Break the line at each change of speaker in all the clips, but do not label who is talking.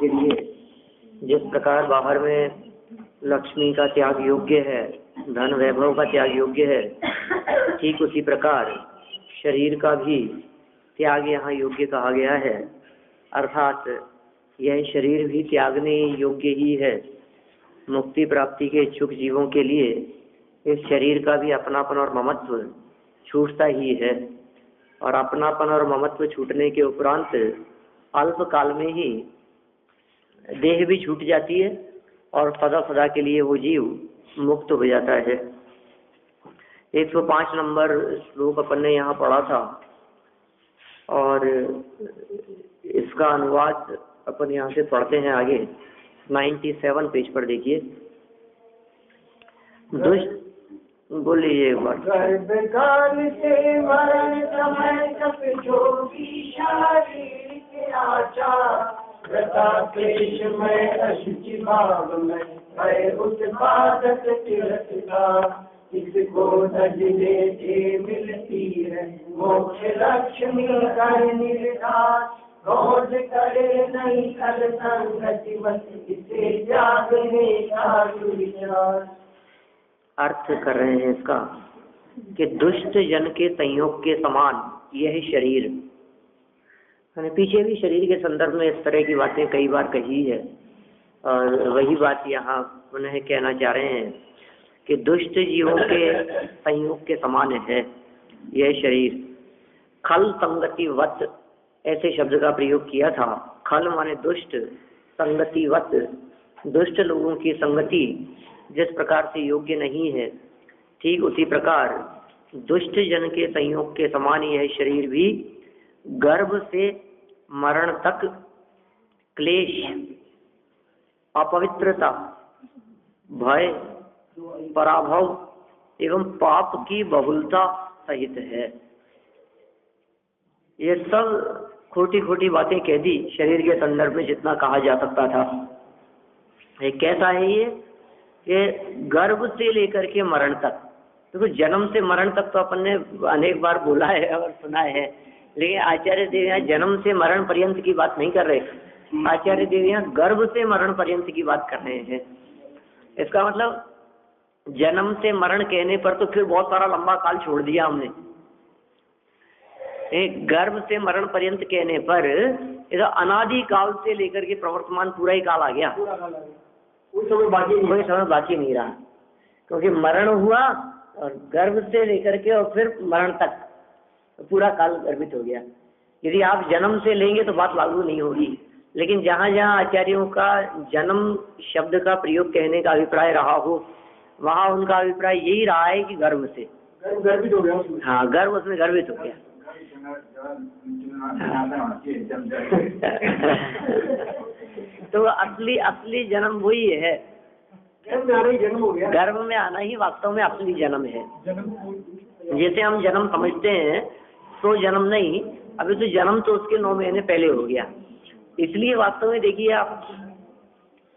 के लिए जिस प्रकार बाहर में लक्ष्मी का त्याग योग्य है, धन वैभव का त्याग योग्य है, ठीक उसी प्रकार शरीर का भी त्याग यहाँ योग्य कहा गया है। अर्थात यह शरीर भी त्यागने योग्य ही है। मुक्ति प्राप्ति के इच्छुक जीवों के लिए इस शरीर का भी अपनापन और ममत्व छूटता ही है, और अपनापन और ममत्व छूटने के उपरांत अल्प काल में ही देह भी छूट जाती है और सदा सदा के लिए वो जीव मुक्त हो जाता है। 105 नंबर श्लोक अपन ने यहाँ पढ़ा था और इसका अनुवाद अपन यहाँ से पढ़ते हैं आगे। 97 पेज पर देखिए। दुष्ट बोलिए एक बार।
गर्भकाल से मरण समय तक जो भी शारीरिक आचार क्लेश में अशुचि भाव में है उत्पादक तिरस्कार, इसको तजने से मिलती है मोक्ष लक्ष्मी कर निर्धार, रोज करे नहीं कर संगति बस इसे त्यागने का विचार।
अर्थ कर रहे हैं इसका कि दुष्ट जन के संयोग के समान यह शरीर, मैंने पीछे भी शरीर के संदर्भ में इस तरह की बातें कई बार कही है, और वही बात यहाँ पुनः कहना चाह रहे हैं कि दुष्ट जीवों के संयोग के समान है यह शरीर। खल संगति वत ऐसे शब्द का प्रयोग किया था। खल माने दुष्ट, संगति वत दुष्ट लोगों की संगति जिस प्रकार से योग्य नहीं है, ठीक उसी प्रकार दुष्ट जन के संयोग के समान यह शरीर भी गर्भ से मरण तक क्लेश, अपवित्रता, भय, पराभव एवं पाप की बहुलता सहित है। ये सब खोटी खोटी बातें कह दी शरीर के संदर्भ में जितना कहा जा सकता था। ये कैसा है ये गर्भ से लेकर के मरण तक। देखो जन्म से मरण तक तो अपन ने अनेक बार बोला है और सुना है, लेकिन आचार्य देव यहाँ जन्म से मरण पर्यंत की बात नहीं कर रहे। आचार्य देव यहाँ गर्भ से मरण पर्यंत की बात कर रहे हैं। इसका मतलब जन्म से मरण कहने पर तो फिर बहुत सारा लंबा काल छोड़ दिया हमने। एक गर्भ से मरण पर्यंत कहने पर इधर अनादि काल से लेकर के प्रवर्तमान पूरा ही काल आ गया। कोई समय बाकी नहीं रहा, क्योंकि मरण हुआ और गर्भ से लेकर के और फिर मरण तक पूरा काल गर्भित हो गया। यदि आप जन्म से लेंगे तो बात लागू नहीं होगी, लेकिन जहाँ जहाँ आचार्यों का जन्म शब्द का प्रयोग कहने का अभिप्राय रहा हो, वहाँ उनका अभिप्राय यही रहा है कि गर्भ से गर्भित हो गया। हाँ, गर्भ उसमें गर्भित हो गया। तो असली जन्म वही है, गर्भ में आना ही वास्तव में असली जन्म है। जैसे हम जन्म समझते हैं तो जन्म नहीं, अभी तो जन्म तो उसके 9 महीने पहले हो गया। इसलिए वास्तव में देखिए आप,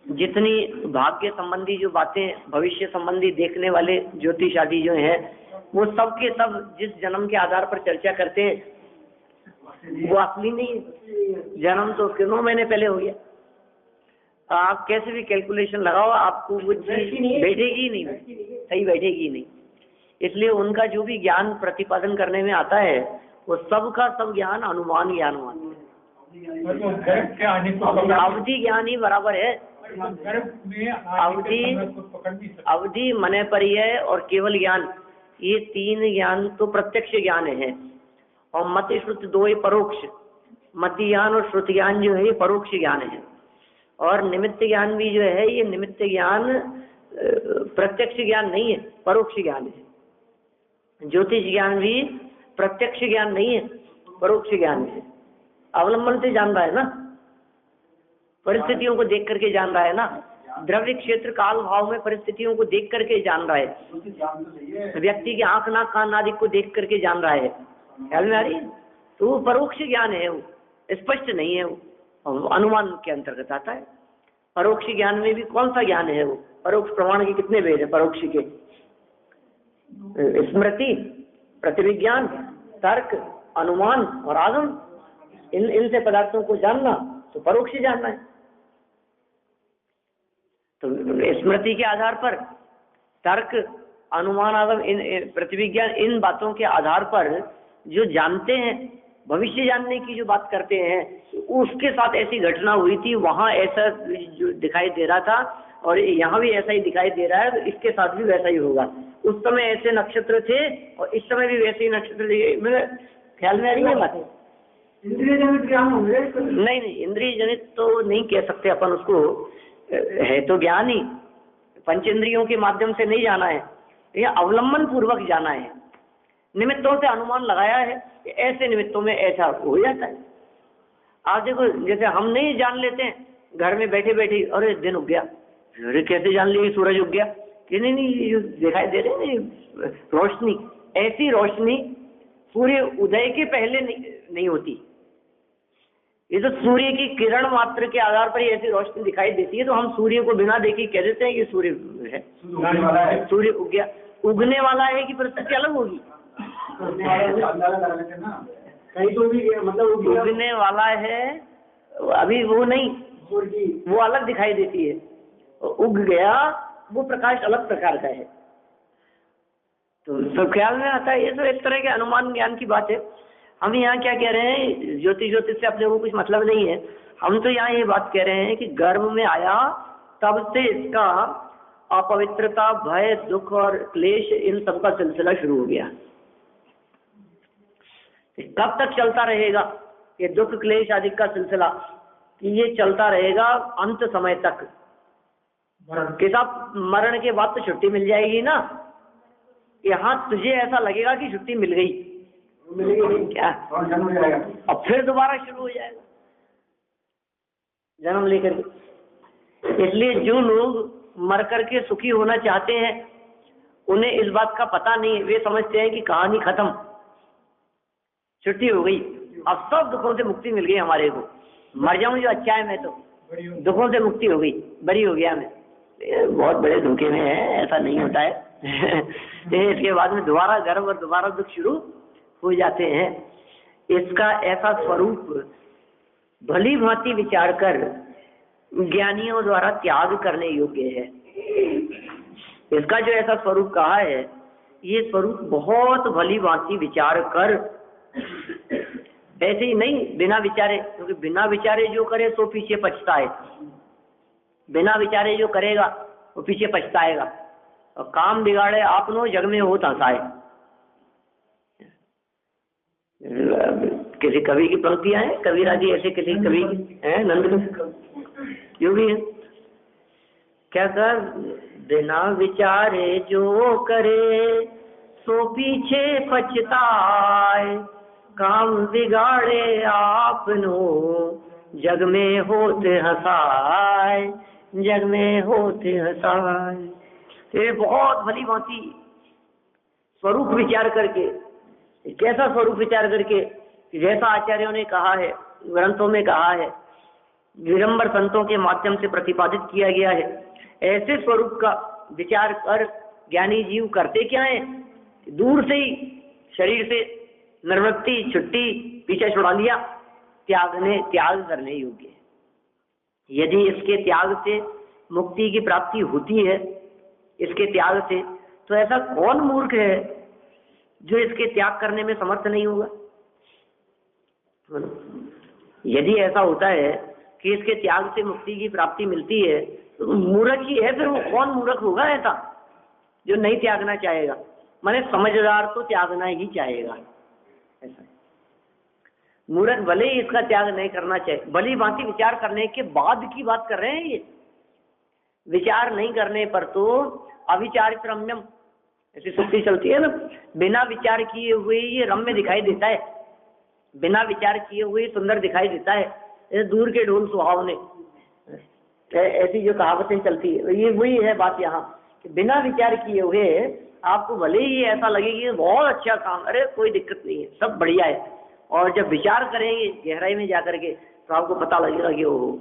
जितनी भाग्य संबंधी जो बातें, भविष्य संबंधी देखने वाले ज्योतिष आदि जो हैं, वो सब के सब जिस जन्म के आधार पर चर्चा करते हैं वो असली नहीं है। जन्म तो उसके 9 महीने पहले हो गया। आप कैसे भी कैलकुलेशन लगाओ, आपको वो चीज बैठेगी ही नहीं, सही बैठेगी ही नहीं। इसलिए उनका जो भी ज्ञान प्रतिपादन करने में आता है वो सब का सब ज्ञान अनुमान ज्ञान मानते हैं। अवधि ज्ञान ही बराबर है। अवधि, मने परियय और केवल ज्ञान, ये 3 ज्ञान तो प्रत्यक्ष ज्ञान है, और मति श्रुति 2 ही परोक्ष। मति ज्ञान और श्रुति ज्ञान जो है ये परोक्ष ज्ञान है, और निमित्त ज्ञान भी जो है ये निमित्त ज्ञान प्रत्यक्ष ज्ञान नहीं है, परोक्ष ज्ञान है। ज्योतिष ज्ञान भी प्रत्यक्ष ज्ञान नहीं है, परोक्ष ज्ञान है। अवलंबन से जान रहा है ना, परिस्थितियों को देख करके जान रहा है ना, द्रव्य क्षेत्र काल भाव में परिस्थितियों को देख करके जान रहा है, व्यक्ति की आंख नाक कान आदि को देख करके जान रहा है। ख्याल में आ रही है? तो वो परोक्ष ज्ञान है, वो स्पष्ट नहीं है, वो अनुमान के अंतर्गत आता है। परोक्ष ज्ञान में भी कौन सा ज्ञान है? वो परोक्ष प्रमाण के कितने भेद है परोक्ष के? स्मृति, प्रतिविज्ञान, तर्क, अनुमान और आगम, इनसे पदार्थों को जानना तो परोक्ष जानना है। तो स्मृति के आधार पर, तर्क, अनुमान आदम, इन प्रतिविज्ञान, इन बातों के आधार पर जो जानते हैं, भविष्य जानने की जो बात करते हैं, उसके साथ ऐसी घटना हुई थी, वहां ऐसा जो दिखाई दे रहा था और यहाँ भी ऐसा ही दिखाई दे रहा है, तो इसके साथ भी वैसा ही होगा। उस समय ऐसे नक्षत्र थे और इस समय भी वैसे ही नक्षत्र, मेरे ख्याल में आ रही है बात?
इंद्रिय जनित ज्ञान होंगे?
नहीं, इंद्रिय जनित तो नहीं कह सकते अपन उसको, है तो ज्ञान ही, पंचेंद्रियों के माध्यम से नहीं जाना है, यह अवलंबन पूर्वक जाना है, निमित्तों से अनुमान लगाया है कि ऐसे निमित्तों में ऐसा हो जाता है। आप देखो, जैसे हम नहीं जान लेते हैं घर में बैठे बैठे, अरे दिन उग गया, अरे कैसे जान लिए सूरज उग गया, कि नहीं दिखाई दे रहे नहीं रोशनी, ऐसी रोशनी सूर्य उदय के पहले नहीं होती, ये तो सूर्य की किरण मात्र के आधार पर ही ऐसी रोशनी दिखाई देती है, तो हम सूर्य को बिना देखे कह देते हैं कि सूर्य है, सूर्य उग गया। उगने वाला है कि परिस्थिति अलग होगी?
कहीं तो भी मतलब
उगने वाला है, अभी वो नहीं, वो अलग दिखाई देती है, उग गया वो प्रकाश अलग प्रकार का है। तो सब ख्याल में आता है, ये तो एक तरह के अनुमान ज्ञान की बात है। हम यहाँ क्या कह रहे हैं, ज्योतिष से अपने को कुछ मतलब नहीं है, हम तो यहाँ ये बात कह रहे हैं कि गर्भ में आया तब से इसका अपवित्रता, भय, दुख और क्लेश, इन सब का सिलसिला शुरू हो गया। कब तक चलता रहेगा ये दुख, क्लेश आदि का सिलसिला? कि ये चलता रहेगा अंत समय तक, कि साहब मरण के बाद तो छुट्टी मिल जाएगी ना, यहाँ तुझे ऐसा लगेगा कि छुट्टी मिल गई, क्या अब फिर दोबारा शुरू हो जाएगा जन्म लेकर के। इसलिए जो लोग मर करके सुखी होना चाहते हैं, उन्हें इस बात का पता नहीं, वे समझते हैं कि कहानी खत्म, छुट्टी हो गई, अब सब दुखों से मुक्ति मिल गई हमारे को, मर जाऊं जो अच्छा है, मैं तो दुखों से मुक्ति हो गई, बरी हो गया मैं। बहुत बड़े धोखे में है, ऐसा नहीं होता है। इसके बाद में दोबारा गर्व और दोबारा दुख शुरू हो जाते हैं। इसका ऐसा स्वरूप भली भांति विचार कर ज्ञानियों द्वारा त्याग करने योग्य है। इसका जो ऐसा स्वरूप कहा है, ये स्वरूप बहुत भली भांति विचार कर, ऐसे ही नहीं बिना विचारे, क्योंकि बिना विचारे जो करे सो पीछे पछताए, बिना विचारे जो करेगा वो पीछे पछताएगा, और काम बिगाड़े आपनो जग में हो हंसाए। किसी कवि की पंक्तियां हैं, कबीरा जी ऐसे किसी कवि है, नंद जो भी है, क्या कर बिना विचारे जो करे सो पीछे पछताए, काम बिगाड़े आपनो जग में होते हंसाए, जग में होते हंसाए। ये बहुत भली भांति स्वरूप विचार करके, कैसा स्वरूप विचार करके, जैसा आचार्यों ने कहा है, ग्रंथों में कहा है, विरंबर संतों के माध्यम से प्रतिपादित किया गया है, ऐसे स्वरूप का विचार कर ज्ञानी जीव करते क्या है, दूर से ही शरीर से निर्वृत्ति, छुट्टी, पीछे छुड़ा लिया, त्याग करने योग्य है। यदि इसके त्याग से मुक्ति की प्राप्ति होती है, इसके त्याग से, तो ऐसा कौन मूर्ख है जो इसके त्याग करने में समर्थ नहीं होगा? यदि ऐसा होता है कि इसके त्याग से मुक्ति की प्राप्ति मिलती है, तो मूर्ख ही है, फिर वो कौन मूर्ख होगा ऐसा जो नहीं त्यागना चाहेगा? माने समझदार तो त्यागना ही चाहेगा, ऐसा। मूर्ख भले ही इसका त्याग नहीं करना चाहिए, भली भांति विचार करने के बाद की बात कर रहे हैं ये। विचार नहीं करने पर तो अविचारित रम्यम, ऐसी सुक्ति चलती है ना, बिना विचार किए हुए ये रम्य दिखाई देता है, बिना विचार किए हुए सुंदर दिखाई देता है, ऐसे दूर के ढोल सुहावने, ऐसी जो कहावतें चलती है, ये वही है बात यहाँ कि बिना विचार किए हुए आपको भले ही ऐसा लगे कि बहुत अच्छा काम, अरे कोई दिक्कत नहीं है, सब बढ़िया है, और जब विचार करेंगे गहराई में जाकर के तो आपको पता लगेगा कि ओह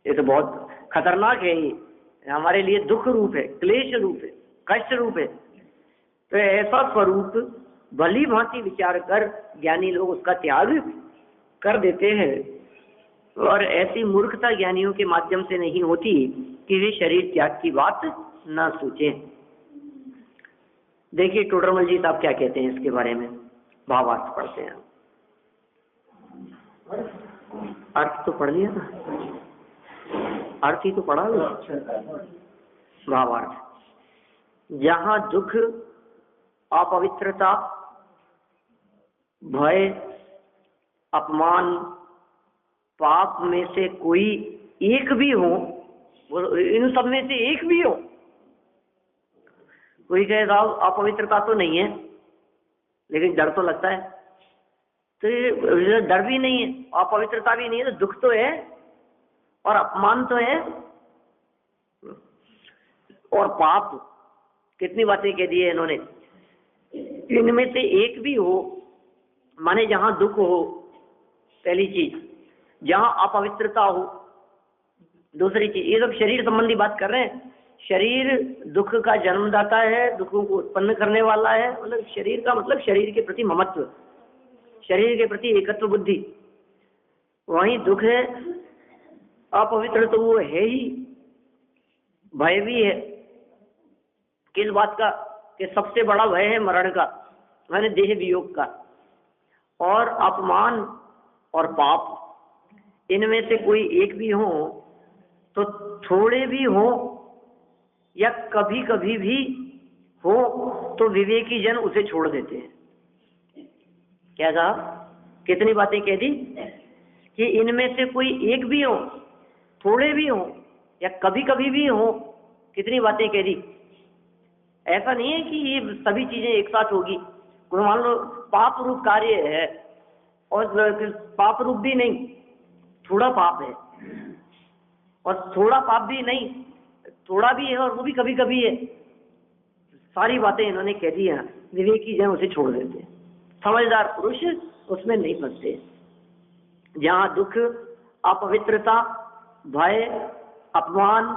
ये तो बहुत खतरनाक है, ये हमारे लिए दुख रूप है, क्लेश रूप है, कष्ट रूप है। तो ऐसा स्वरूप भली भांति विचार कर ज्ञानी लोग उसका त्याग कर देते हैं। और ऐसी मूर्खता ज्ञानियों के माध्यम से नहीं होती कि वे शरीर त्याग की बात ना सोचें। देखिए टोडरमल जी साहब क्या कहते हैं इसके बारे में, भावार्थ पढ़ते हैं। अर्थ तो पढ़ लिया ना, अर्थ ही तो पढ़ा लो। भावार्थ, जहां दुख, अपवित्रता, भय, अपमान, पाप में से कोई एक भी हो, इन सब में से एक भी हो, कोई कहे साहब अपवित्रता तो नहीं है लेकिन डर तो लगता है, तो ये डर भी नहीं है, अपवित्रता भी नहीं है, तो दुख तो है और अपमान तो है और पाप, कितनी बातें कह दी है इन्होंने। इनमें से एक भी हो, माने जहां दुख हो, पहली चीज, जहां अपवित्रता हो, दूसरी चीज, ये सब शरीर संबंधी बात कर रहे हैं। शरीर दुख का जन्मदाता है, दुखों को उत्पन्न करने वाला है, मतलब शरीर का मतलब शरीर के प्रति ममत्व, शरीर के प्रति एकत्व बुद्धि, वहीं दुख है। अपवित्र तो वो है ही, भय भी है, किस बात का, कि सबसे बड़ा भय है मरण का, माने देह वियोग का। और अपमान और पाप, इनमें से कोई एक भी हो, तो थोड़े भी हो या कभी कभी भी हो, तो विवेकी जन उसे छोड़ देते हैं। क्या कहा, कितनी बातें कह दी कि इनमें से कोई एक भी हो, थोड़े भी हो या कभी कभी भी हो, कितनी बातें कह दी। ऐसा नहीं है कि ये सभी चीजें एक साथ होगी। कोई मान लो पाप रूप कार्य है और पाप रूप भी नहीं, थोड़ा पाप है और थोड़ा पाप भी नहीं, थोड़ा भी है और वो भी कभी कभी है, सारी बातें इन्होंने कह दी हैं। विवेकी जन उसे छोड़ देते हैं, समझदार पुरुष उसमें नहीं फंसते। जहां दुख, अपवित्रता, भय, अपमान,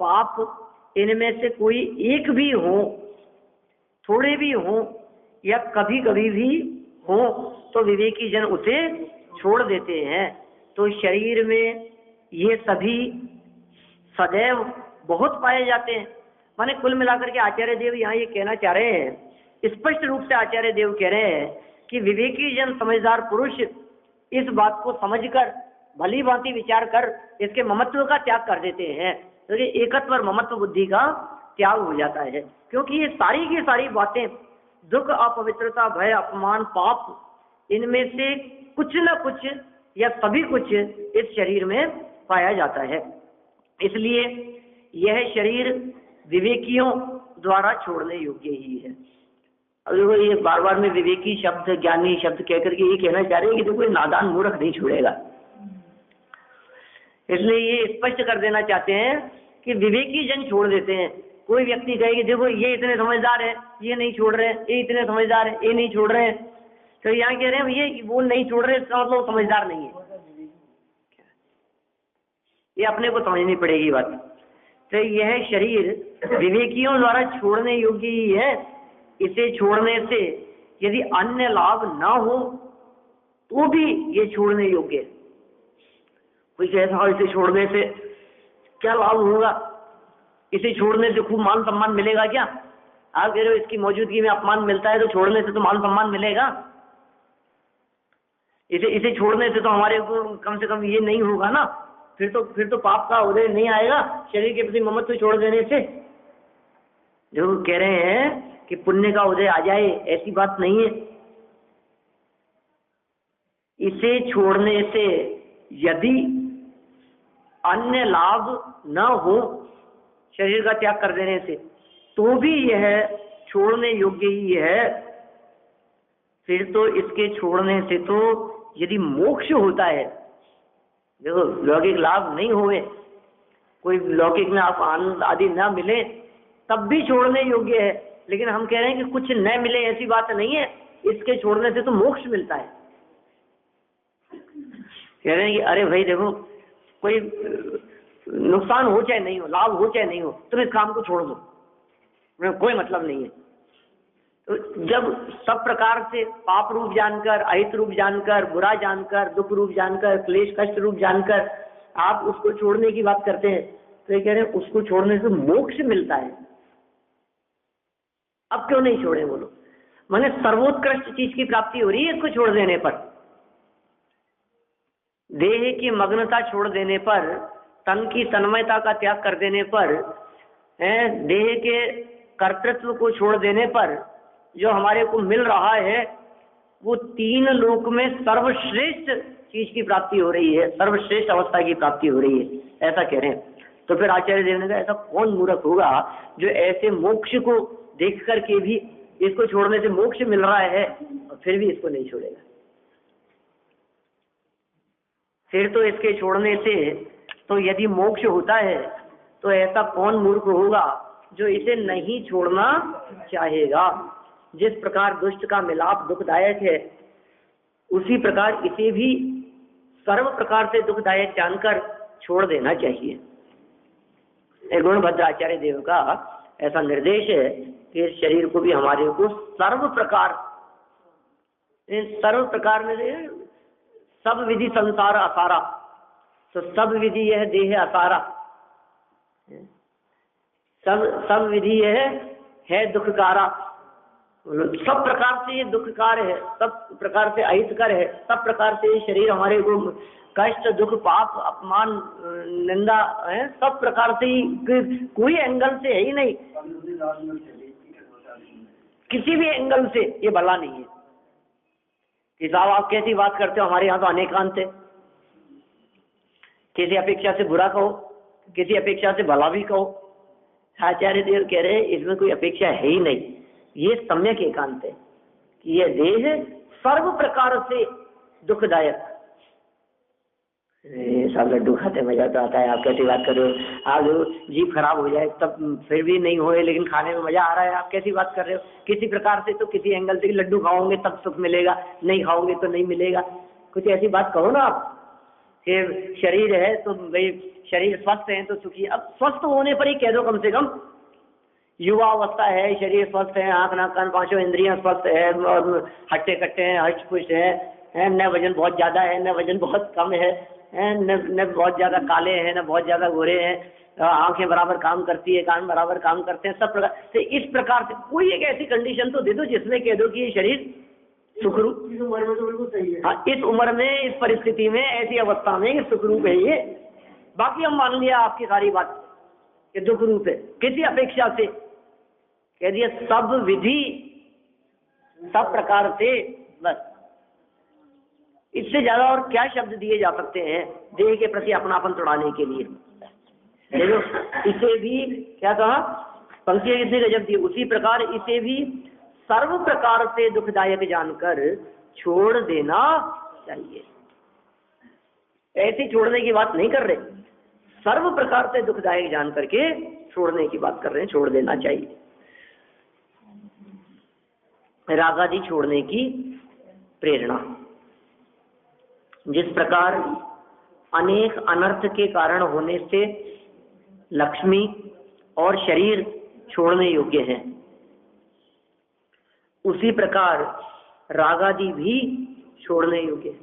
पाप, इनमें से कोई एक भी हो, थोड़े भी हो या कभी कभी भी हो, तो विवेकी जन उसे छोड़ देते हैं। तो शरीर में ये सभी सदैव बहुत पाए जाते हैं। माने कुल मिलाकर के आचार्य देव यहाँ ये कहना चाह रहे हैं, स्पष्ट रूप से आचार्य देव कह रहे हैं कि विवेकी जन, समझदार पुरुष इस बात को समझकर भली भांति विचार कर इसके ममत्व का त्याग कर देते हैं। तो ये एकत्व और ममत्व बुद्धि का त्याग हो जाता है, क्योंकि ये सारी की सारी बातें, दुख, अपवित्रता, भय, अपमान, पाप, इनमें से कुछ न कुछ या सभी कुछ इस शरीर में पाया जाता है। इसलिए यह शरीर विवेकियों द्वारा छोड़ने योग्य ही है। अब देखो ये बार बार में विवेकी शब्द, ज्ञानी शब्द कहकर के ये कहना चाह रहे हैं कि देखो ये नादान मूर्ख नहीं छोड़ेगा। इसलिए ये स्पष्ट कर देना चाहते हैं कि विवेकी जन छोड़ देते हैं। कोई व्यक्ति कहे कि देखो ये इतने समझदार है, ये नहीं छोड़ रहे हैं, ये इतने समझदार है, ये नहीं छोड़ रहे हैं, तो यहाँ कह रहे हैं ये वो नहीं छोड़ रहे, इसका मतलब समझदार नहीं है। ये अपने को समझनी पड़ेगी बात। तो यह शरीर विवेकियों द्वारा छोड़ने योग्य ही है। इसे छोड़ने से यदि अन्य लाभ ना हो तो भी ये छोड़ने योग्य है। कोई कहता है इसे छोड़ने से क्या लाभ होगा, इसे छोड़ने से खूब मान सम्मान मिलेगा क्या? आप कह रहे हो इसकी मौजूदगी में अपमान मिलता है, तो छोड़ने से तो मान सम्मान मिलेगा। इसे छोड़ने से तो हमारे को कम से कम ये नहीं होगा ना, फिर तो पाप का उदय नहीं आएगा शरीर के प्रति ममत्व छोड़ देने से। जो कह रहे हैं कि पुण्य का उदय आ जाए, ऐसी बात नहीं है। इसे छोड़ने से यदि अन्य लाभ न हो, शरीर का त्याग कर देने से, तो भी यह छोड़ने योग्य ही है। फिर तो इसके छोड़ने से तो यदि मोक्ष होता है, देखो लौकिक लाभ नहीं हुए, कोई लौकिक में आप आनंद आदि न मिले, तब भी छोड़ने योग्य है। लेकिन हम कह रहे हैं कि कुछ न मिले, ऐसी बात नहीं है। इसके छोड़ने से तो मोक्ष मिलता है। कह रहे हैं कि अरे भाई देखो, कोई नुकसान हो चाहे नहीं हो, लाभ हो चाहे नहीं हो, तुम इस काम को छोड़ दो, कोई मतलब नहीं है। तो जब सब प्रकार से पाप रूप जानकर, अहित रूप जानकर, बुरा जानकर, दुख रूप जानकर, क्लेश कष्ट रूप जानकर आप उसको छोड़ने की बात करते हैं, तो ये कह रहे हैं उसको छोड़ने से मोक्ष मिलता है, अब क्यों नहीं छोड़े बोलो। माने सर्वोत्कृष्ट चीज की प्राप्ति हो रही है इसको छोड़ देने पर। देह की मग्नता छोड़ देने पर, तन की तन्मयता का त्याग कर देने पर, देह के कर्तृत्व को छोड़ देने पर जो हमारे को मिल रहा है वो 3 लोक में सर्वश्रेष्ठ चीज की प्राप्ति हो रही है, सर्वश्रेष्ठ अवस्था की प्राप्ति हो रही है, ऐसा कह रहे हैं। तो फिर आचार्य देव ने कहा ऐसा कौन मूर्ख होगा जो ऐसे मोक्ष को देख करके भी इसको छोड़ने से मोक्ष मिल रहा है और फिर भी इसको नहीं छोड़ेगा। फिर तो इसके छोड़ने से तो यदि मोक्ष होता है तो ऐसा कौन मूर्ख होगा जो इसे नहीं छोड़ना चाहेगा। जिस प्रकार दुष्ट का मिलाप दुखदायक है उसी प्रकार इसे भी सर्व प्रकार से दुखदायक जानकर छोड़ देना चाहिए। गुणभद्र आचार्य देव का ऐसा निर्देश है कि इस शरीर को भी हमारे को सर्व प्रकार में सब विधि संसार असारा, तो सब विधि यह देह असारा, सब विधि यह है दुखकारा, सब प्रकार से ये दुखकार है, सब प्रकार से अहितकर है, सब प्रकार से ये शरीर हमारे को कष्ट दुख पाप अपमान निंदा है, सब प्रकार से ही कोई एंगल से है ही नहीं, किसी भी एंगल से ये भला नहीं है कि साहब आप कैसी बात करते हो, हमारे यहाँ तो अनेकांत है, किसी अपेक्षा से बुरा कहो, किसी अपेक्षा से भला भी कहो। आचार्य देव कह रहे हैं इसमें कोई अपेक्षा है ही नहीं, ये सम्यक एकांत है कि यह देह सर्व प्रकार से दुखदायक। सब लड्डू खाते मजा तो आता है, आप कैसी बात कर रहे हो, आज जीभ खराब हो जाए तब फिर भी नहीं होए लेकिन खाने में मजा आ रहा है, आप कैसी बात कर रहे हो। किसी प्रकार से तो किसी एंगल से लड्डू खाओगे तब सुख मिलेगा, नहीं खाओगे तो नहीं मिलेगा, कुछ ऐसी बात कहो ना आप। कि शरीर है तो भाई शरीर स्वस्थ है तो सुखी, अब स्वस्थ होने पर ही कह दो कम से कम, युवा अवस्था है, शरीर स्वस्थ है, आंख नाक कान पांचों इंद्रियां स्वस्थ है और हट्टे कट्टे हैं, हष्ट पुष्ट है, न वजन बहुत ज्यादा है न वजन बहुत कम है, न बहुत ज्यादा काले हैं न बहुत ज्यादा गोरे हैं, आंखें बराबर काम करती है, कान बराबर काम करते हैं, सब प्रकार से इस प्रकार से कोई एक ऐसी कंडीशन तो दे दो जिसमें कह दो कि ये शरीर सुखरूप,
इस उम्र में तो बिल्कुल सही है।
हाँ, इस उम्र में, इस परिस्थिति में, ऐसी अवस्था में सुखरूप है ये। बाकी हम मान लिया आपकी सारी बात कि दुख रूप है, किसी अपेक्षा से कह दिया सब विधि सब प्रकार से, बस इससे ज्यादा और क्या शब्द दिए जा सकते हैं देह के प्रति अपनापन तोड़ाने के लिए। देखो इसे भी क्या कहा, पंक्ति कितनी गजब थी, उसी प्रकार इसे भी सर्व प्रकार से दुखदायक जानकर छोड़ देना चाहिए। ऐसे छोड़ने की बात नहीं कर रहे, सर्व प्रकार से दुखदायक जान करके छोड़ने की बात कर रहे हैं, छोड़ देना चाहिए। रागादि छोड़ने की प्रेरणा, जिस प्रकार अनेक अनर्थ के कारण होने से लक्ष्मी और शरीर छोड़ने योग्य हैं, उसी प्रकार रागादि भी छोड़ने योग्य है।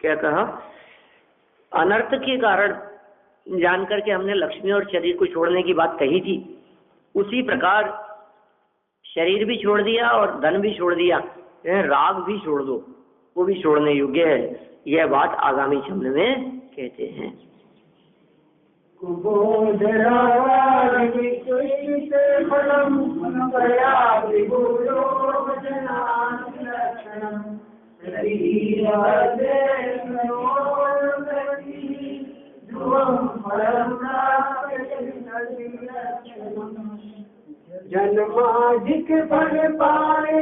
क्या कहा, अनर्थ के कारण जानकर के हमने लक्ष्मी और शरीर को छोड़ने की बात कही थी, उसी प्रकार शरीर भी छोड़ दिया और धन भी छोड़ दिया, राग भी छोड़ दो, वो भी छोड़ने योग्य है। यह बात आगामी छंद में कहते हैं।
जन्माधिक फल पाए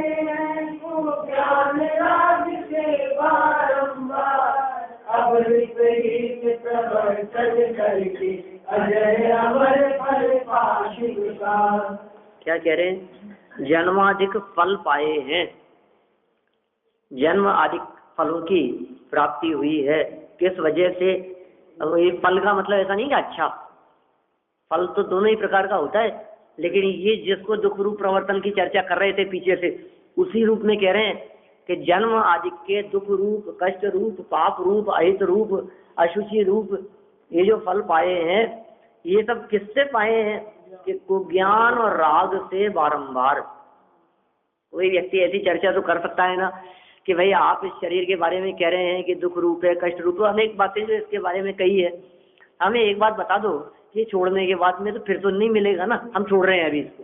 ज्ञान राज से बारंबार, अब विपरीत प्रवर्तन करके अजय अमर फल पाशिका।
क्या कह रहे हैं, जन्माधिक फल पाए हैं, जन्म आदि फलों की प्राप्ति हुई है, किस वजह से। अब ये फल का मतलब ऐसा नहीं कि अच्छा, फल तो दोनों ही प्रकार का होता है, लेकिन ये जिसको दुख रूप प्रवर्तन की चर्चा कर रहे थे पीछे से, उसी रूप में कह रहे हैं कि जन्म आदि के दुख रूप, कष्ट रूप, पाप रूप, अहित रूप, अशुचि रूप, ये जो फल पाए हैं, ये सब किससे पाए हैं? कि कुज्ञान और राग से बारंबार। कोई व्यक्ति ऐसी चर्चा तो कर सकता है ना कि भाई आप इस शरीर के बारे में कह रहे हैं कि दुख रूप है, कष्ट रूप है, अनेक बातें जो इसके बारे में कही है, हमें एक बात बता दो, ये छोड़ने के बाद में तो फिर तो नहीं मिलेगा ना, हम छोड़ रहे हैं अभी इसको।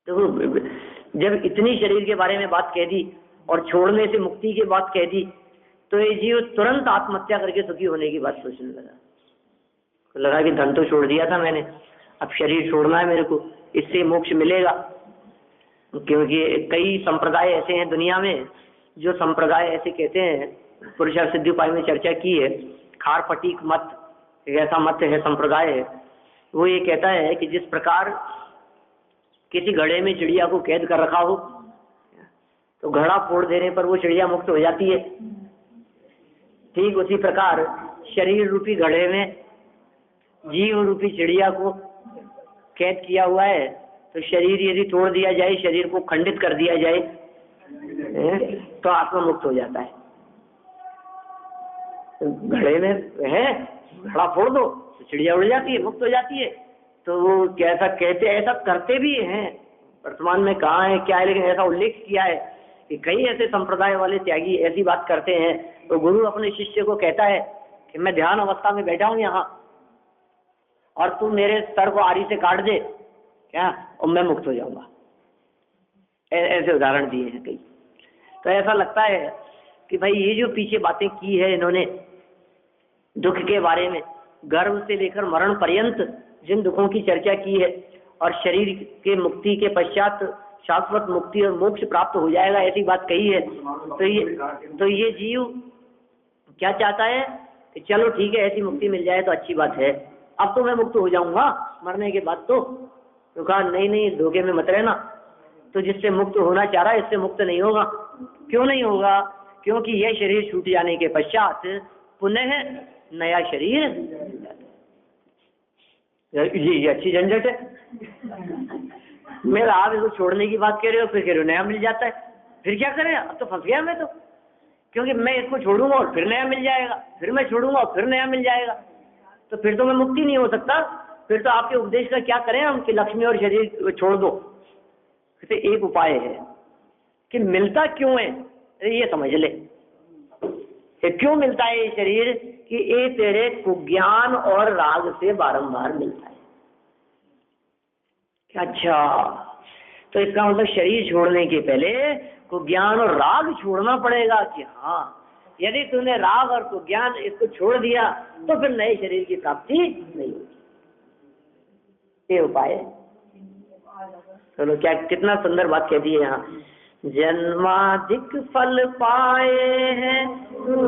तो जब इतनी शरीर के बारे में बात कह दी और छोड़ने से मुक्ति की बात कह दी, तो ये जीव तुरंत आत्महत्या करके सुखी होने की बात सोचने लगा। तो लगा कि धन तो छोड़ दिया था मैंने, अब शरीर छोड़ना है मेरे को, इससे मोक्ष मिलेगा। क्योंकि कई संप्रदाय ऐसे हैं दुनिया में, जो संप्रदाय ऐसे कहते हैं, पुरुषार्थ सिद्धि उपाय में चर्चा की है, खार फटीक मत, एक ऐसा मत है, संप्रदाय है, वो ये कहता है कि जिस प्रकार किसी घड़े में चिड़िया को कैद कर रखा हो, तो घड़ा फोड़ देने पर वो चिड़िया मुक्त हो जाती है, ठीक उसी प्रकार शरीर रूपी घड़े में जीव रूपी चिड़िया को कैद किया हुआ है, तो शरीर यदि तोड़ दिया जाए, शरीर को खंडित कर दिया जाए, तो आत्मा मुक्त हो जाता है। घड़े में है, घड़ा फोड़ दो तो चिड़िया उड़ जाती है, मुक्त हो जाती है। तो वो कैसा कहते, ऐसा करते भी हैं, वर्तमान में कहाँ है क्या है, लेकिन ऐसा उल्लेख किया है कि कई ऐसे संप्रदाय वाले त्यागी ऐसी बात करते हैं। तो गुरु अपने शिष्य को कहता है कि मैं ध्यान अवस्था में बैठा हूं यहाँ, और तू मेरे सर को आरी से काट दे क्या, और मैं मुक्त हो जाऊंगा। ऐसे उदाहरण दिए हैं कई। तो ऐसा लगता है कि भाई ये जो पीछे बातें की है इन्होंने दुख के बारे में, गर्भ से लेकर मरण पर्यंत जिन दुखों की चर्चा की है, और शरीर के मुक्ति के पश्चात शाश्वत मुक्ति और मोक्ष प्राप्त हो जाएगा, ऐसी बात कही है। तो ये जीव क्या चाहता है कि चलो ठीक है, ऐसी मुक्ति मिल जाए तो अच्छी बात है, अब तो मैं मुक्त हो जाऊंगा मरने के बाद। तो कहा नहीं, धोखे में मत रहना, तो जिससे मुक्त होना चाह रहा है इससे मुक्त नहीं होगा। क्यों नहीं होगा? क्योंकि यह शरीर छूट जाने के पश्चात पुनः नया शरीर, ये अच्छी झंझट है। मेरा आप इसको छोड़ने की बात कह रहे हो, फिर कह रहे हो नया मिल जाता है, फिर क्या करें, अब तो फंस गया मैं तो। क्योंकि मैं इसको छोड़ूंगा और फिर नया मिल जाएगा, फिर मैं छोड़ूंगा और फिर नया मिल जाएगा, तो फिर तो मैं मुक्ति नहीं हो सकता। फिर तो आपके उपदेश का क्या करें हम कि लक्ष्मी और शरीर छोड़ दो। तो एक उपाय है कि मिलता क्यों है, ये समझ ले। क्यों मिलता है ये शरीर? कि ये तेरे कुज्ञान और राग से बारंबार मिलता है। अच्छा, तो इसका मतलब शरीर छोड़ने के पहले कुज्ञान और राग छोड़ना पड़ेगा। कि हाँ, यदि तूने राग और कुज्ञान इसको छोड़ दिया तो फिर नए शरीर की प्राप्ति नहीं होगी। ये उपाय है। चलो, क्या कितना सुंदर बात कहती है यहाँ, जन्माधिक फल पाए हैं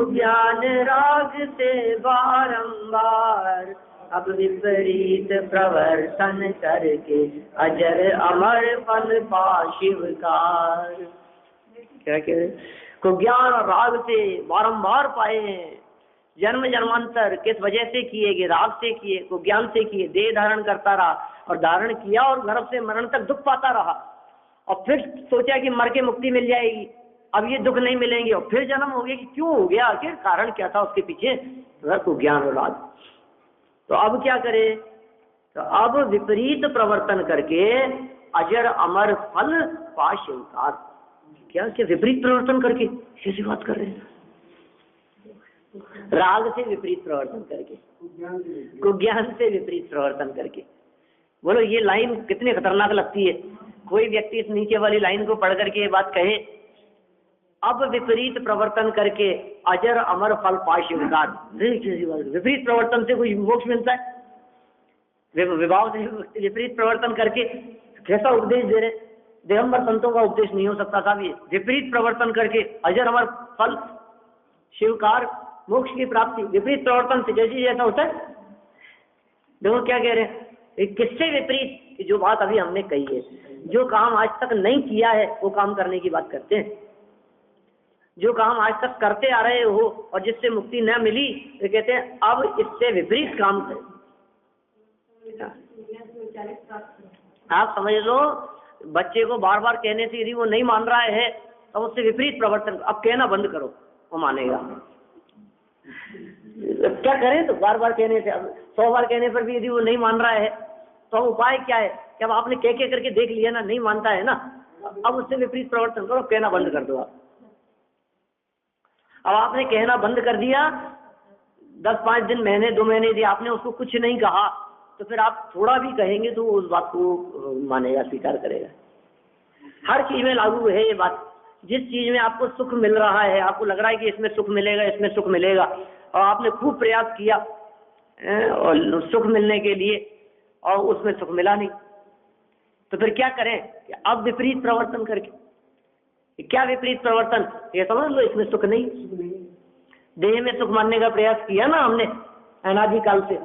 ज्ञान राग से बारंबार, अब विपरीत प्रवर्तन करके अजर अमर फल पा शिवकार। क्या कह रहे? को ज्ञान और राग से बारंबार पाए हैं, जन्म जन्मांतर किस वजह से किए? कि राग से किए, को ज्ञान से किए, देह धारण करता रहा और धारण किया और गर्भ से मरण तक दुख पाता रहा, और फिर सोचा कि मर के मुक्ति मिल जाएगी, अब ये दुख नहीं मिलेंगे, और फिर जन्म हो गया। कि क्यों हो गया, आखिर कारण क्या था उसके पीछे? को ज्ञान और राग। तो अब क्या करे? तो अब विपरीत प्रवर्तन करके अजर अमर फल पा शिवकार। क्या विपरीत प्रवर्तन करके कैसी बात कर रहे हैं? राग से विपरीत प्रवर्तन करके, कुज्ञान से विपरीत प्रवर्तन करके। बोलो, ये लाइन कितनी खतरनाक लगती है। कोई व्यक्ति इस नीचे वाली लाइन को पढ़ करके ये बात कहे, अब विपरीत प्रवर्तन करके अजर अमर फल पा शिवकार। विपरीत प्रवर्तन से कोई मोक्ष मिलता है? विभाव से विपरीत प्रवर्तन करके कैसा उपदेश दे रहे? दिगंबर संतों का उपदेश नहीं हो सकता साहब ये। विपरीत प्रवर्तन करके अजर अमर फल शिवकार, मोक्ष की प्राप्ति विपरीत प्रवर्तन से जैसे जैसा होता है। देखो क्या कह रहे हैं, किससे विपरीत? कि जो बात अभी हमने कही है, जो काम आज तक नहीं किया है वो काम करने की बात करते हैं। जो काम आज तक करते आ रहे हो और जिससे मुक्ति न मिली, तो कहते हैं अब इससे विपरीत काम करें। आप समझ लो, बच्चे को बार बार कहने से यदि वो नहीं मान रहा है तो उससे विपरीत प्रवर्तन, अब कहना बंद करो, वो मानेगा। क्या करें, तो बार बार कहने से, अब 100 बार कहने पर भी यदि वो नहीं मान रहा है तो उपाय क्या है कि अब आपने कह करके देख लिया ना, नहीं मानता है ना, अब उससे विपरीत प्रवर्तन करो, कहना बंद कर दो आप। अब आपने कहना बंद कर दिया, 10-5 दिन, महीने, 2 महीने यदि आपने उसको कुछ नहीं कहा तो फिर आप थोड़ा भी कहेंगे तो उस बात को मानेगा, स्वीकार करेगा। हर चीज में लागू है ये बात। जिस चीज में आपको सुख मिल रहा है, आपको लग रहा है कि इसमें सुख मिलेगा, इसमें सुख मिलेगा, और आपने खूब प्रयास किया और सुख मिलने के लिए और उसमें सुख मिला नहीं, तो फिर क्या करें कि अब विपरीत प्रवर्तन करके। क्या विपरीत प्रवर्तन, ये समझ लो, इसमें सुख नहीं, देह में सुख मानने का प्रयास किया ना हमने अनादि काल से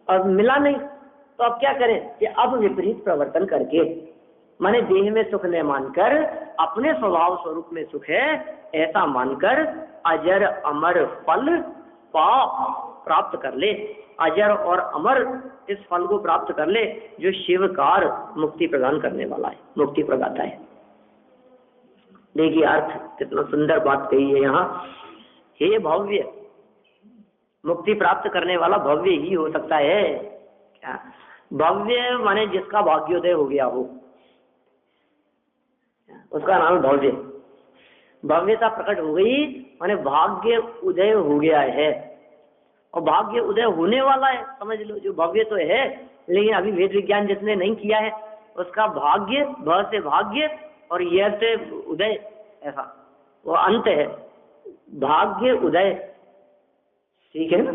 और मिला नहीं, तो अब क्या करें कि अब विपरीत प्रवर्तन करके, माने देह में सुख न मानकर अपने स्वभाव स्वरूप में सुख है ऐसा मानकर अजर अमर फल प्राप्त कर ले। अजर और अमर इस फल को प्राप्त कर ले जो शिवकार मुक्ति प्रदान करने वाला है, मुक्ति प्रदाता है। देखिए अर्थ कितना सुंदर बात कही है यहाँ। हे भव्य, मुक्ति प्राप्त करने वाला भव्य ही हो सकता है। क्या भव्य, माने जिसका भाग्योदय हो गया हो, उसका नाम भव्य। भव्यता प्रकट हो गई माने भाग्य उदय हो गया है, और भाग्य उदय होने वाला है, समझ लो। जो भव्य तो है लेकिन अभी वेद विज्ञान जिसने नहीं किया है उसका भाग्य, भ से भाग्य और यह से उदय, ऐसा वो अंत है, भाग्य उदय, ठीक है ना।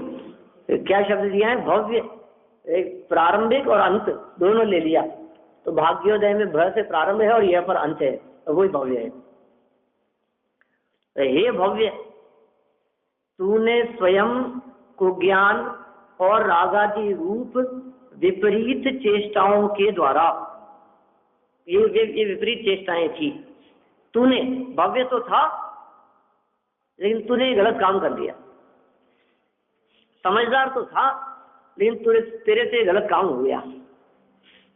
क्या शब्द दिया है, भव्य, एक प्रारंभिक और अंत दोनों ले लिया, तो भाग्योदय में भ से प्रारंभ है और यह पर अंत है, तो वही भव्य है। हे भव्य, तूने स्वयं को ज्ञान और रागादि रूप विपरीत चेष्टाओं के द्वारा, ये विपरीत चेष्टाएं थी, तूने, भव्य तो था लेकिन तूने गलत काम कर दिया। समझदार तो था लेकिन तेरे से गलत काम हो गया,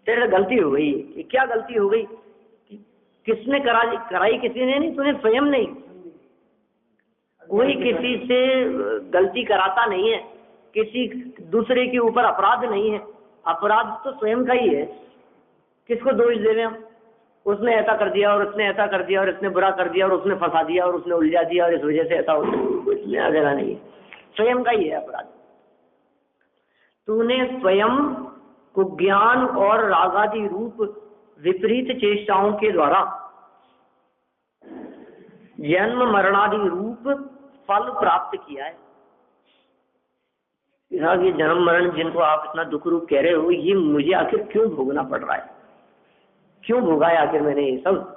तेरे से गलती हो गई। क्या गलती हो गई, किसने कराई, किसी ने नहीं, तूने स्वयं नहीं। कोई किसी से गलती कराता नहीं है, किसी दूसरे के ऊपर अपराध नहीं है, अपराध तो स्वयं का ही है। किसको दोष दे रहे हम, उसने ऐसा कर दिया और उसने ऐसा कर दिया और इसने बुरा कर दिया और उसने फंसा दिया और उसने उलझा दिया और इस वजह से ऐसा हो, कुछ लेना देना नहीं है, स्वयं का ही है अपराध। तूने स्वयं को ज्ञान और रागादि रूप विपरीत चेष्टाओं के द्वारा जन्म मरणादि रूप फल प्राप्त किया है। ये जन्म मरण जिनको आप इतना दुख रूप कह रहे हो, ये मुझे आखिर क्यों भोगना पड़ रहा है, क्यों भोगा है आखिर मैंने ये सब,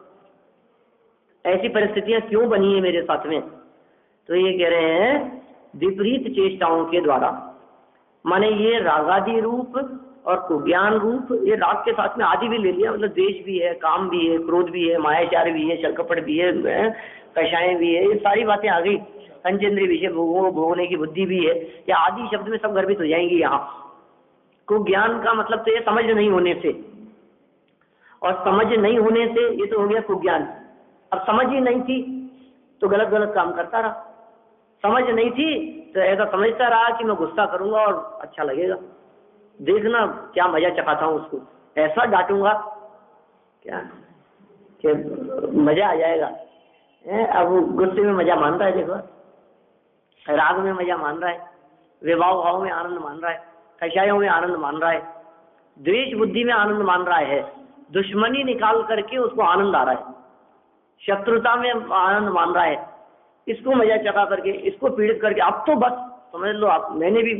ऐसी परिस्थितियां क्यों बनी है मेरे साथ में। तो ये कह रहे हैं विपरीत चेष्टाओं के द्वारा, माने ये रागादि रूप और कुज्ञान रूप, ये राग के साथ में आदि भी ले लिया, मतलब द्वेष भी है, काम भी है, क्रोध भी है, मायाचार भी है, छलकपट भी है, कषाय भी है, ये सारी बातें आ गई। पंचेंद्रिय विषय भोगने की बुद्धि भी है, ये आदि शब्द में सब गर्भित हो जाएंगी यहाँ। कुज्ञान का मतलब तो ये समझ नहीं होने से, और समझ नहीं होने से ये तो हो गया कुज्ञान। अब समझ ही नहीं थी तो गलत गलत काम करता रहा, समझ नहीं थी तो ऐसा समझता रहा कि मैं गुस्सा करूंगा और अच्छा लगेगा, देखना क्या मजा चखाता हूँ उसको, ऐसा डांटूंगा क्या कि मजा आ जाएगा। अब गुस्से में मजा मान रहा है, देखो राग में मजा मान रहा है, विवाह भाव में आनंद मान रहा है, कषायों में आनंद मान रहा है, द्वेष बुद्धि में आनंद मान रहा है, दुश्मनी निकाल करके उसको आनंद आ रहा है, शत्रुता में आनंद मान रहा है, इसको मजा चखा करके, इसको पीड़ित करके, अब तो बस समझ लो आप, मैंने भी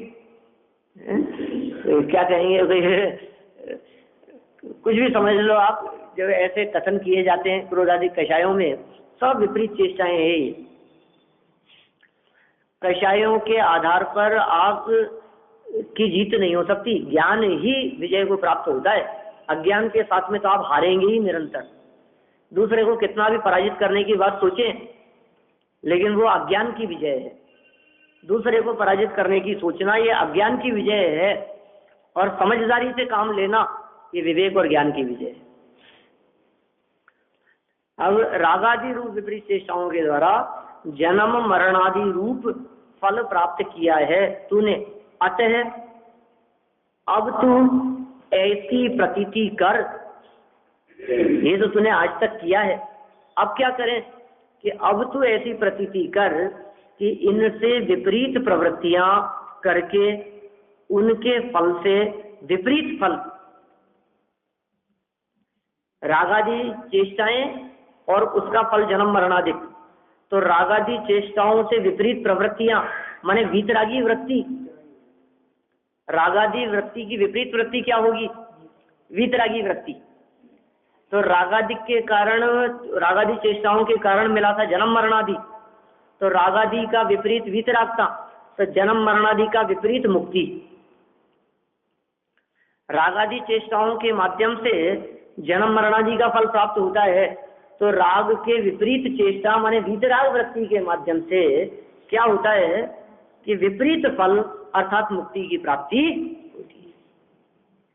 क्या कहेंगे, कुछ भी समझ लो आप, जब ऐसे कथन किए जाते हैं क्रोधादि कषायों में, सब विपरीत चेष्टाएं हैं। कषायों के आधार पर आप की जीत नहीं हो सकती, ज्ञान ही विजय को प्राप्त होता है। अज्ञान के साथ में तो आप हारेंगे ही निरंतर। दूसरे को कितना भी पराजित करने की बात सोचें, लेकिन वो अज्ञान की विजय है। दूसरे को पराजित करने की सोचना ये अज्ञान की विजय है, और समझदारी से काम लेना ये विवेक और ज्ञान की विजय है। अब रागादि रूप विपरीत चेष्टाओं के द्वारा जन्म मरणादि रूप फल प्राप्त किया है तूने, अतः अब तू ऐसी प्रतीति कर, ये तो तूने आज तक किया है, अब क्या करें कि अब तू ऐसी प्रतीति कर कि इनसे विपरीत प्रवृत्तियां करके उनके फल से विपरीत फल, रागादि चेष्टाएं और उसका फल जन्म मरणादि, तो रागादि चेष्टाओं से विपरीत प्रवृत्तियां माने वीतरागी वृत्ति, रागादि वृत्ति की विपरीत वृत्ति क्या होगी? वीतरागी वृत्ति। तो रागादि के कारण, रागादि चेष्टाओं के कारण मिला था जन्म मरणादि, तो रागादि का विपरीत वीतरागता, तो जन्म मरणादि का विपरीत मुक्ति। रागादि चेष्टाओं के माध्यम से जन्म मरणादि का फल प्राप्त होता है, तो राग के विपरीत चेष्टा माने वीतराग वृत्ति के माध्यम से क्या होता है कि विपरीत फल अर्थात मुक्ति की प्राप्ति होती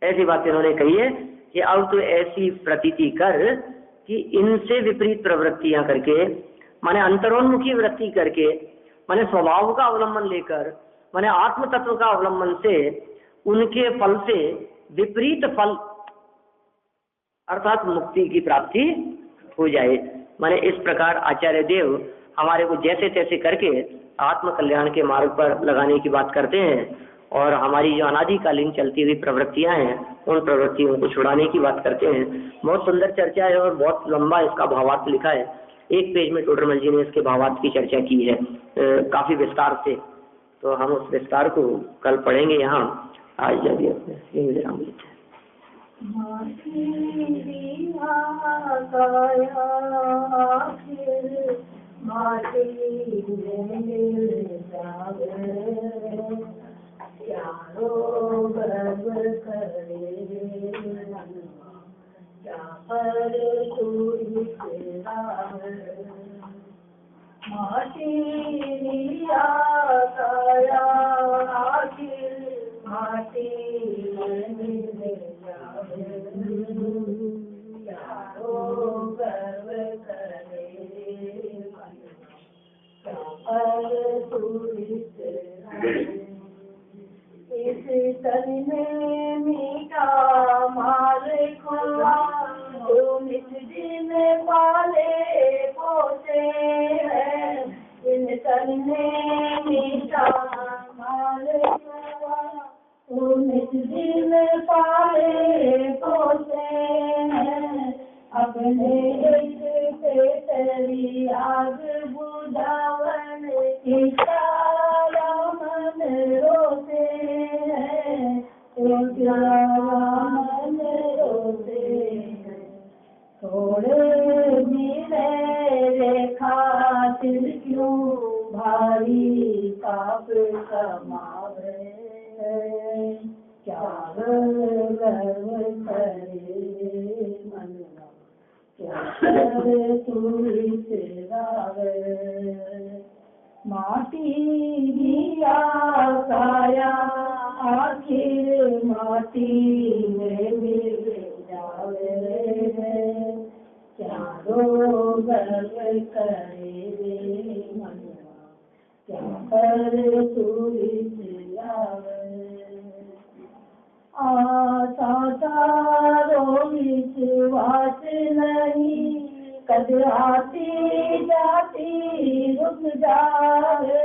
है। ऐसी बात इन्होंने कही है कि अब तो ऐसी प्रतीति कर कि इनसे विपरीत प्रवृत्तियां करके माने अंतरोन्मुखी वृत्ति करके माने स्वभाव का अवलंबन लेकर माने आत्म तत्व का अवलंबन से उनके फल से विपरीत फल अर्थात मुक्ति की प्राप्ति हो जाए। माने इस प्रकार आचार्य देव हमारे को जैसे तैसे करके आत्म कल्याण के मार्ग पर लगाने की बात करते हैं, और हमारी जो अनादिकालीन चलती हुई प्रवृत्तियां हैं उन प्रवृत्तियों को छुड़ाने की बात करते हैं। बहुत सुंदर चर्चा है और बहुत लंबा इसका भावार्थ लिखा है, एक पेज में टोडरमल जी ने इसके भावार्थ की चर्चा की है काफी विस्तार से, तो हम उस विस्तार को कल पढ़ेंगे। यहाँ आज जब विराम लेते हैं।
इस तन में मीठा माल खुआ, तो निज दिन पाले पोसे हैं। इन तन में मीठा माल खुआ, तो निज दिन पाले पोसे हैं। अपने एक तेरी आग बुझावन की मन रोते हैं, तो मन रोते हैं। थोड़े भी मेरे खातिर क्यों भारी पाप कमावे, क्या गर्व करे मनवा, क्या करे तू माटी दिया काया, आखिर माटी में मिल जावे। क्या गर्व करे मनवा, क्या करे तू आशा तारो विश्वास नहीं, कद आती जाती रुक जाए।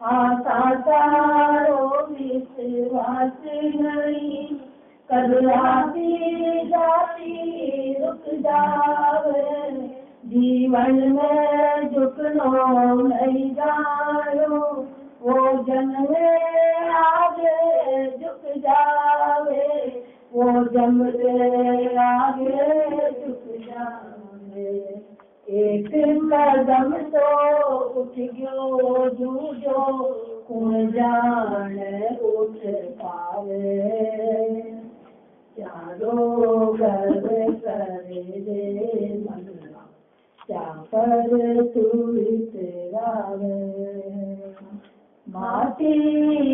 आशा तारो विश्वास नहीं, कद आती जाती रुक जाए। जीवन में झुकनो नहीं जायो, वो जन्मे आगे झुक जावे। वो जमरे आगे झुक जावे। एक कदम तो उठ गयो जूझो, कौन जाने उठ पावे। चारों गर्व करे रे मनवा, क्या कर तू इतरावे। माटी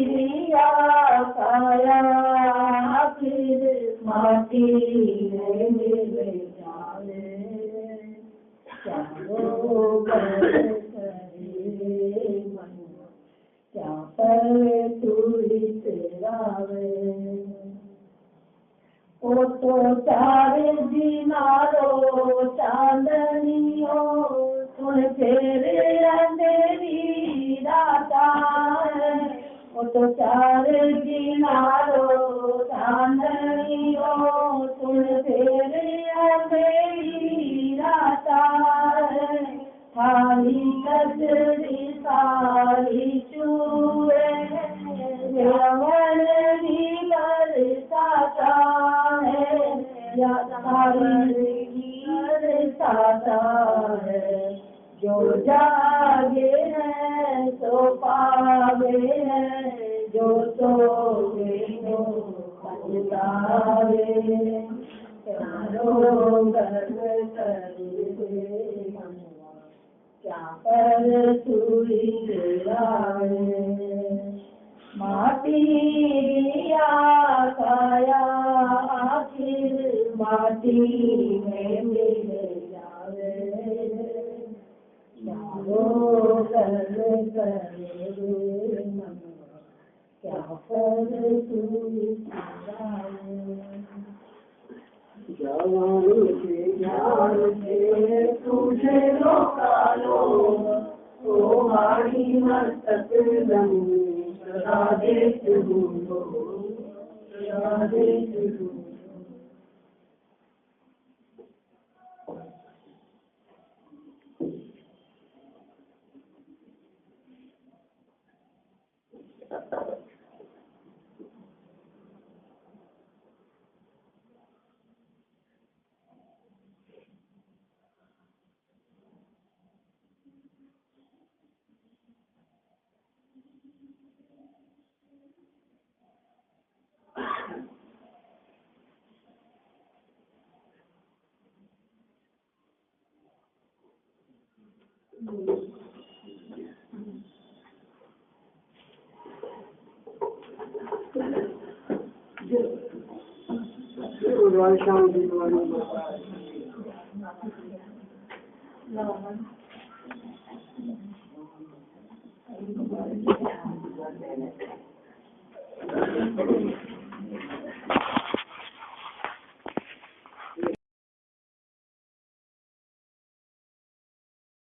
दिया काया, फिर माटी में मिल जावे चारों कर करे मन क्या पर तूरी तेरावे ओ तो चार दिनारो चांदनियो सुन फेरे अंधेरी राता ओ तो चार दिनारो चांदनियो सुन फेरे अंधेरी राता थारी कजरी सारी चूए रमन भी बरसाता है या थारी बरसाता है जो जागे है सो पावे है जो सोवे हो पछतावे चारों गर्व करे क्या पर तूरी लाए माटी आया आखिर माटी में मिल जावे चारों कर करे मन क्या पर तूरी लाए जवान के ज्ञान से तुझे रोका लो ओ मारी मस्तक लंबी सदा देख दूंगो सदा देख दूंगो शांति वाली